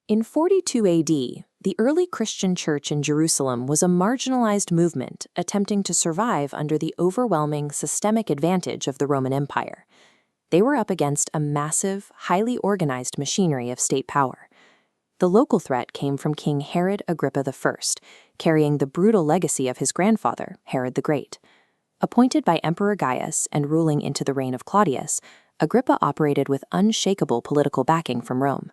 In 42 AD, the early Christian church in Jerusalem was a marginalized movement attempting to survive under the overwhelming systemic advantage of the Roman Empire. They were up against a massive, highly organized machinery of state power. The local threat came from King Herod Agrippa I, carrying the brutal legacy of his grandfather, Herod the Great. Appointed by Emperor Gaius and ruling into the reign of Claudius, Agrippa operated with unshakable political backing from Rome.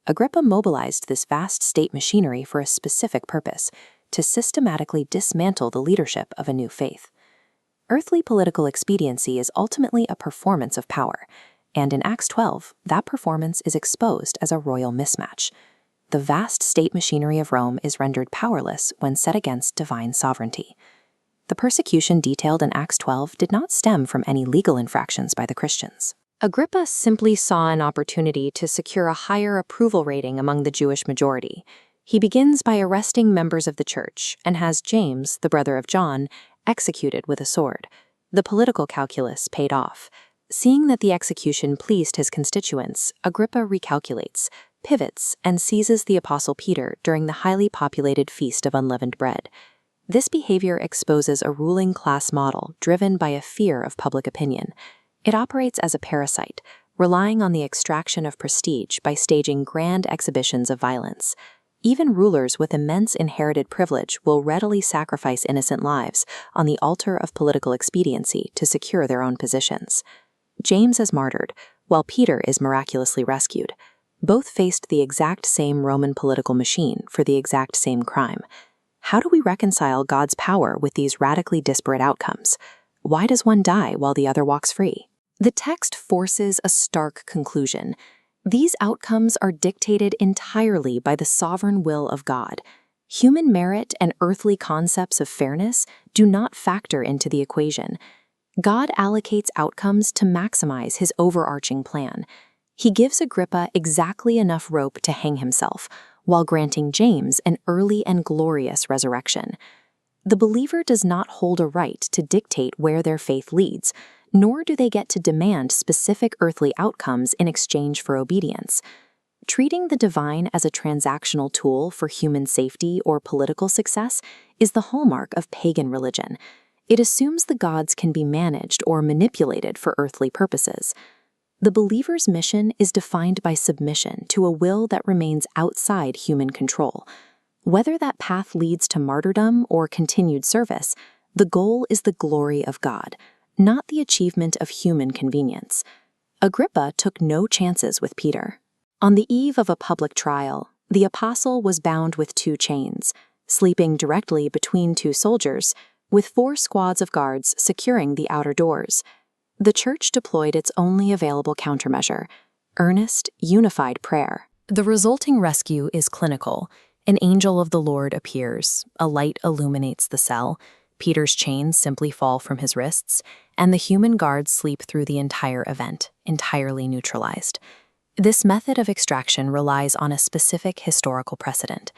Agrippa mobilized this vast state machinery for a specific purpose: to systematically dismantle the leadership of a new faith. Earthly political expediency is ultimately a performance of power, and in Acts 12, that performance is exposed as a royal mismatch. The vast state machinery of Rome is rendered powerless when set against divine sovereignty. The persecution detailed in Acts 12 did not stem from any legal infractions by the Christians. Agrippa simply saw an opportunity to secure a higher approval rating among the Jewish majority. He begins by arresting members of the church and has James, the brother of John, executed with a sword. The political calculus paid off. Seeing that the execution pleased his constituents, Agrippa recalculates, pivots, and seizes the Apostle Peter during the highly populated Feast of Unleavened Bread. This behavior exposes a ruling class model driven by a fear of public opinion. It operates as a parasite, relying on the extraction of prestige by staging grand exhibitions of violence. Even rulers with immense inherited privilege will readily sacrifice innocent lives on the altar of political expediency to secure their own positions. James is martyred, while Peter is miraculously rescued. Both faced the exact same Roman political machine for the exact same crime. How do we reconcile God's power with these radically disparate outcomes? Why does one die while the other walks free? The text forces a stark conclusion. These outcomes are dictated entirely by the sovereign will of God. Human merit and earthly concepts of fairness do not factor into the equation. God allocates outcomes to maximize his overarching plan. He gives Agrippa exactly enough rope to hang himself, while granting James an early and glorious resurrection. The believer does not hold a right to dictate where their faith leads, nor do they get to demand specific earthly outcomes in exchange for obedience. Treating the divine as a transactional tool for human safety or political success is the hallmark of pagan religion. It assumes the gods can be managed or manipulated for earthly purposes. The believer's mission is defined by submission to a will that remains outside human control. Whether that path leads to martyrdom or continued service, the goal is the glory of God, not the achievement of human convenience. Agrippa took no chances with Peter. On the eve of a public trial, the apostle was bound with 2 chains, sleeping directly between 2 soldiers, with 4 squads of guards securing the outer doors. The church deployed its only available countermeasure: earnest, unified prayer. The resulting rescue is clinical. An angel of the Lord appears, a light illuminates the cell, Peter's chains simply fall from his wrists, and the human guards sleep through the entire event, entirely neutralized. This method of extraction relies on a specific historical precedent.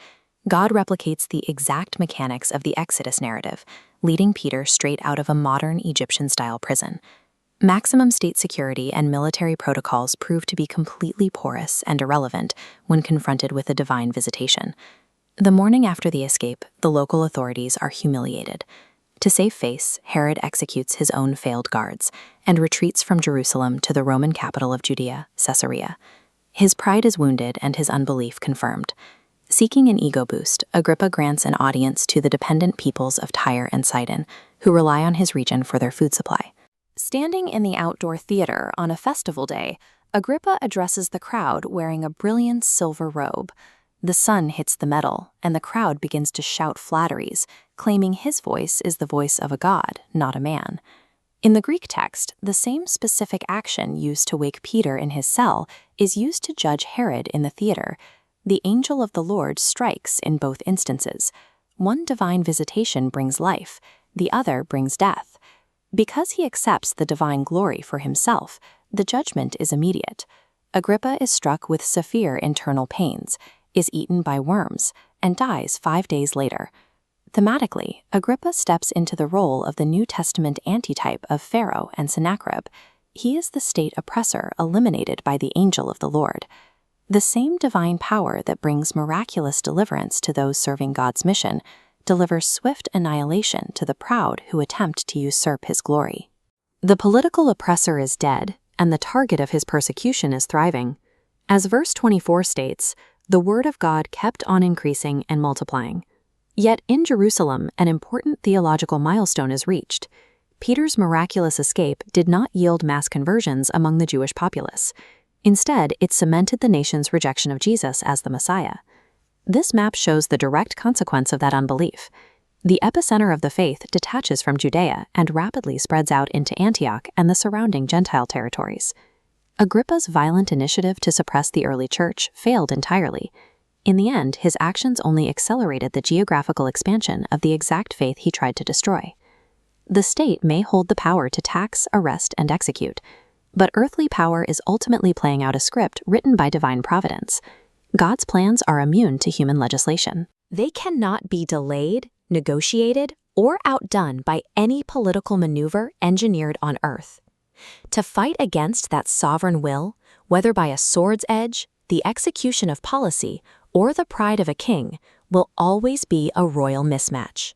God replicates the exact mechanics of the Exodus narrative, leading Peter straight out of a modern Egyptian-style prison. Maximum state security and military protocols prove to be completely porous and irrelevant when confronted with a divine visitation. The morning after the escape, the local authorities are humiliated. To save face, Herod executes his own failed guards and retreats from Jerusalem to the Roman capital of Judea, Caesarea. His pride is wounded and his unbelief confirmed. Seeking an ego boost, Agrippa grants an audience to the dependent peoples of Tyre and Sidon, who rely on his region for their food supply. Standing in the outdoor theater on a festival day, Agrippa addresses the crowd wearing a brilliant silver robe. The sun hits the metal, and the crowd begins to shout flatteries, claiming his voice is the voice of a god, not a man. In the Greek text, the same specific action used to wake Peter in his cell is used to judge Herod in the theater. The angel of the Lord strikes in both instances. One divine visitation brings life, the other brings death. Because he accepts the divine glory for himself, the judgment is immediate. Agrippa is struck with severe internal pains, is eaten by worms, and dies 5 days later. Thematically, Agrippa steps into the role of the New Testament antitype of Pharaoh and Sennacherib. He is the state oppressor eliminated by the angel of the Lord. The same divine power that brings miraculous deliverance to those serving God's mission delivers swift annihilation to the proud who attempt to usurp his glory. The political oppressor is dead, and the target of his persecution is thriving. As verse 24 states, the word of God kept on increasing and multiplying. Yet in Jerusalem, an important theological milestone is reached. Peter's miraculous escape did not yield mass conversions among the Jewish populace. Instead, it cemented the nation's rejection of Jesus as the Messiah. This map shows the direct consequence of that unbelief. The epicenter of the faith detaches from Judea and rapidly spreads out into Antioch and the surrounding Gentile territories. Agrippa's violent initiative to suppress the early church failed entirely. In the end, his actions only accelerated the geographical expansion of the exact faith he tried to destroy. The state may hold the power to tax, arrest, and execute, but earthly power is ultimately playing out a script written by divine providence. God's plans are immune to human legislation. They cannot be delayed, negotiated, or outdone by any political maneuver engineered on earth. To fight against that sovereign will, whether by a sword's edge, the execution of policy, or the pride of a king, will always be a royal mismatch.